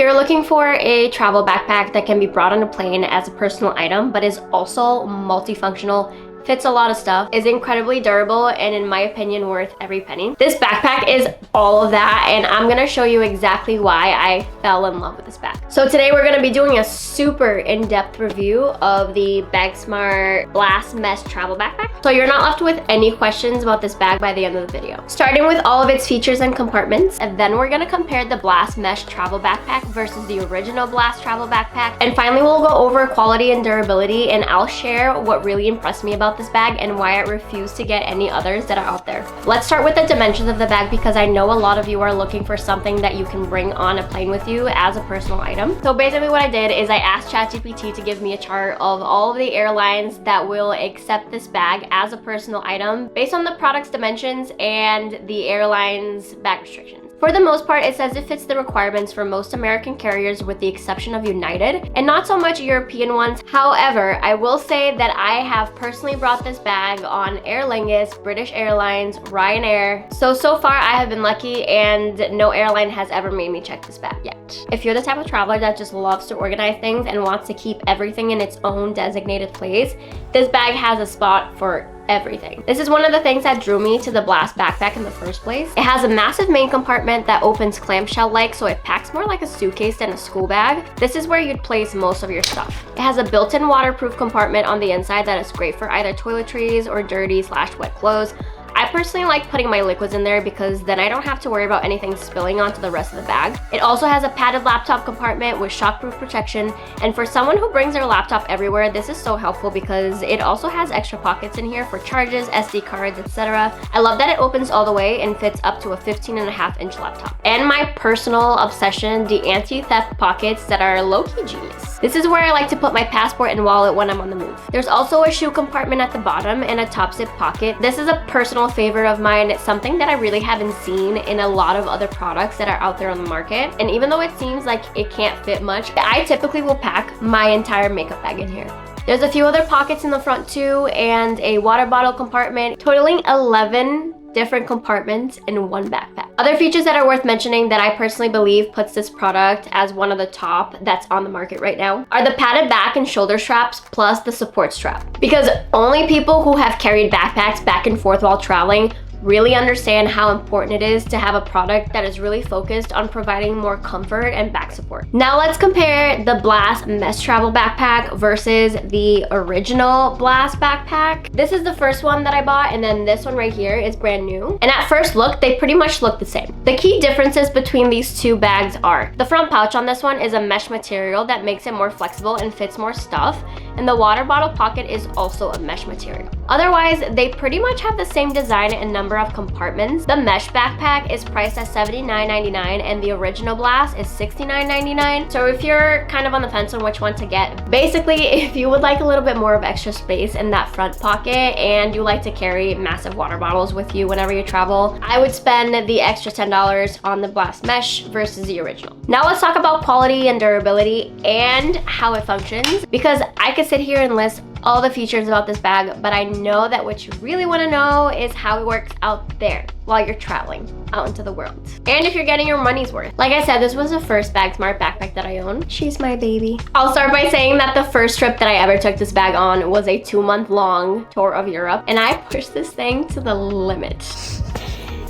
If you're looking for a travel backpack that can be brought on a plane as a personal item, but is also multifunctional, fits a lot of stuff, is incredibly durable, and in my opinion worth every penny. This backpack is all of that, and I'm gonna show you exactly why I fell in love with this bag. So today we're gonna be doing a super in-depth review of the BAGSMART Blast Mesh Travel Backpack. So you're not left with any questions about this bag by the end of the video. Starting with all of its features and compartments, and then we're gonna compare the Blast Mesh Travel Backpack versus the original Blast Travel Backpack. And finally we'll go over quality and durability, and I'll share what really impressed me about this bag and why I refuse to get any others that are out there. Let's start with the dimensions of the bag, because I know a lot of you are looking for something that you can bring on a plane with you as a personal item. So basically what I did is I asked ChatGPT to give me a chart of all of the airlines that will accept this bag as a personal item based on the product's dimensions and the airline's bag restrictions. For the most part, it says it fits the requirements for most American carriers with the exception of United, and not so much European ones. However, I will say that I have personally brought this bag on Aer Lingus, British Airlines, Ryanair. So far I have been lucky, and no airline has ever made me check this bag yet. If you're the type of traveler that just loves to organize things and wants to keep everything in its own designated place, this bag has a spot for everything. This is one of the things that drew me to the Blast backpack in the first place. It has a massive main compartment that opens clamshell-like, so it packs more like a suitcase than a school bag. This is where you'd place most of your stuff. It has a built-in waterproof compartment on the inside that is great for either toiletries or dirty/wet clothes. I personally like putting my liquids in there because then I don't have to worry about anything spilling onto the rest of the bag. It also has a padded laptop compartment with shockproof protection, and for someone who brings their laptop everywhere, this is so helpful because it also has extra pockets in here for charges, SD cards, etc. I love that it opens all the way and fits up to a 15.5-inch laptop. And my personal obsession, the anti-theft pockets that are low-key genius. This is where I like to put my passport and wallet when I'm on the move. There's also a shoe compartment at the bottom and a top zip pocket. This is a personal favorite of mine. It's something that I really haven't seen in a lot of other products that are out there on the market. And even though it seems like it can't fit much, I typically will pack my entire makeup bag in here. There's a few other pockets in the front too, and a water bottle compartment, totaling 11 different compartments in one backpack. Other features that are worth mentioning that I personally believe puts this product as one of the top that's on the market right now are the padded back and shoulder straps plus the support strap. Because only people who have carried backpacks back and forth while traveling really understand how important it is to have a product that is really focused on providing more comfort and back support. Now let's compare the Blast Mesh Travel Backpack versus the original Blast backpack. This is the first one that I bought, and then this one right here is brand new. And at first look, they pretty much look the same. The key differences between these two bags are the front pouch on this one is a mesh material that makes it more flexible and fits more stuff, and the water bottle pocket is also a mesh material. Otherwise, they pretty much have the same design and number of compartments. The mesh backpack is priced at $79.99 and the original Blast is $69.99. So if you're kind of on the fence on which one to get, basically if you would like a little bit more of extra space in that front pocket and you like to carry massive water bottles with you whenever you travel, I would spend the extra $10 on the Blast Mesh versus the original. Now let's talk about quality and durability and how it functions, because I could sit here and list all the features about this bag, but I know that what you really want to know is how it works out there while you're traveling out into the world. And if you're getting your money's worth. Like I said, this was the first BAGSMART backpack that I own. She's my baby. I'll start by saying that the first trip that I ever took this bag on was a 2-month-long tour of Europe, and I pushed this thing to the limit.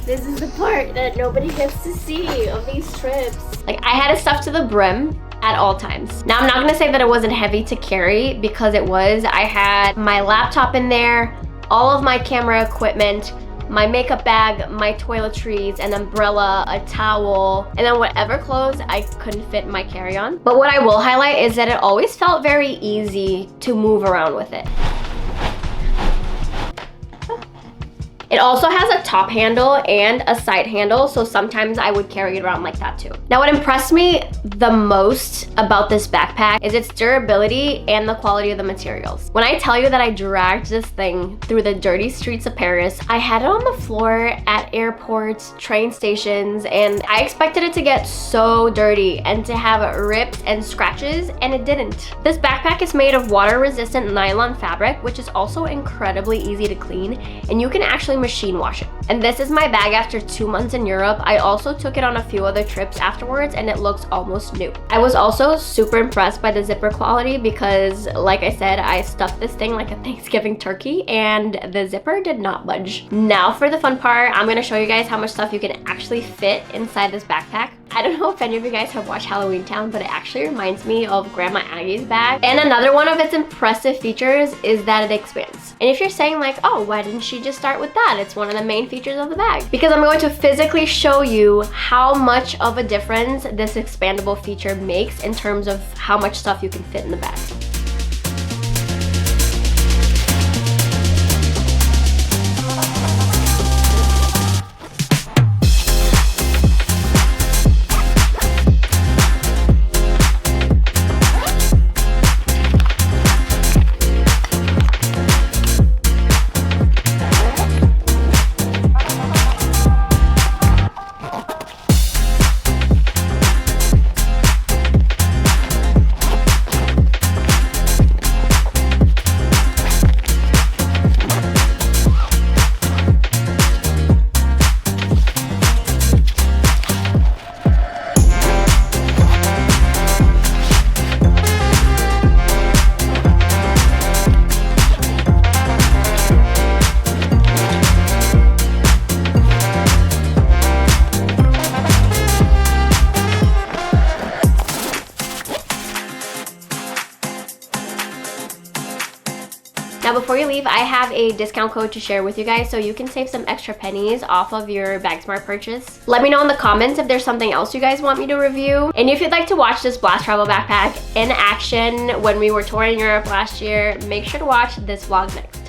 This is the part that nobody gets to see of these trips. Like, I had it stuffed to the brim at all times. Now, I'm not gonna say that it wasn't heavy to carry, because it was. I had my laptop in there, all of my camera equipment, my makeup bag, my toiletries, an umbrella, a towel, and then whatever clothes I couldn't fit in my carry-on. But what I will highlight is that it always felt very easy to move around with it. It also has a top handle and a side handle, so sometimes I would carry it around like that too. Now, what impressed me the most about this backpack is its durability and the quality of the materials. When I tell you that I dragged this thing through the dirty streets of Paris, I had it on the floor at airports, train stations, and I expected it to get so dirty and to have rips and scratches, and it didn't. This backpack is made of water-resistant nylon fabric, which is also incredibly easy to clean, and you can actually machine wash it. And this is my bag after 2 months in Europe. I also took it on a few other trips afterwards and it looks almost new. I was also super impressed by the zipper quality because, like I said, I stuffed this thing like a Thanksgiving turkey and the zipper did not budge. Now for the fun part, I'm gonna show you guys how much stuff you can actually fit inside this backpack. I don't know if any of you guys have watched Halloween Town, but it actually reminds me of Grandma Aggie's bag. And another one of its impressive features is that it expands. And if you're saying like, oh, why didn't she just start with that? It's one of the main features of the bag. Because I'm going to physically show you how much of a difference this expandable feature makes in terms of how much stuff you can fit in the bag. Now before you leave, I have a discount code to share with you guys so you can save some extra pennies off of your BAGSMART purchase. Let me know in the comments if there's something else you guys want me to review. And if you'd like to watch this Blast Travel backpack in action when we were touring Europe last year, make sure to watch this vlog next.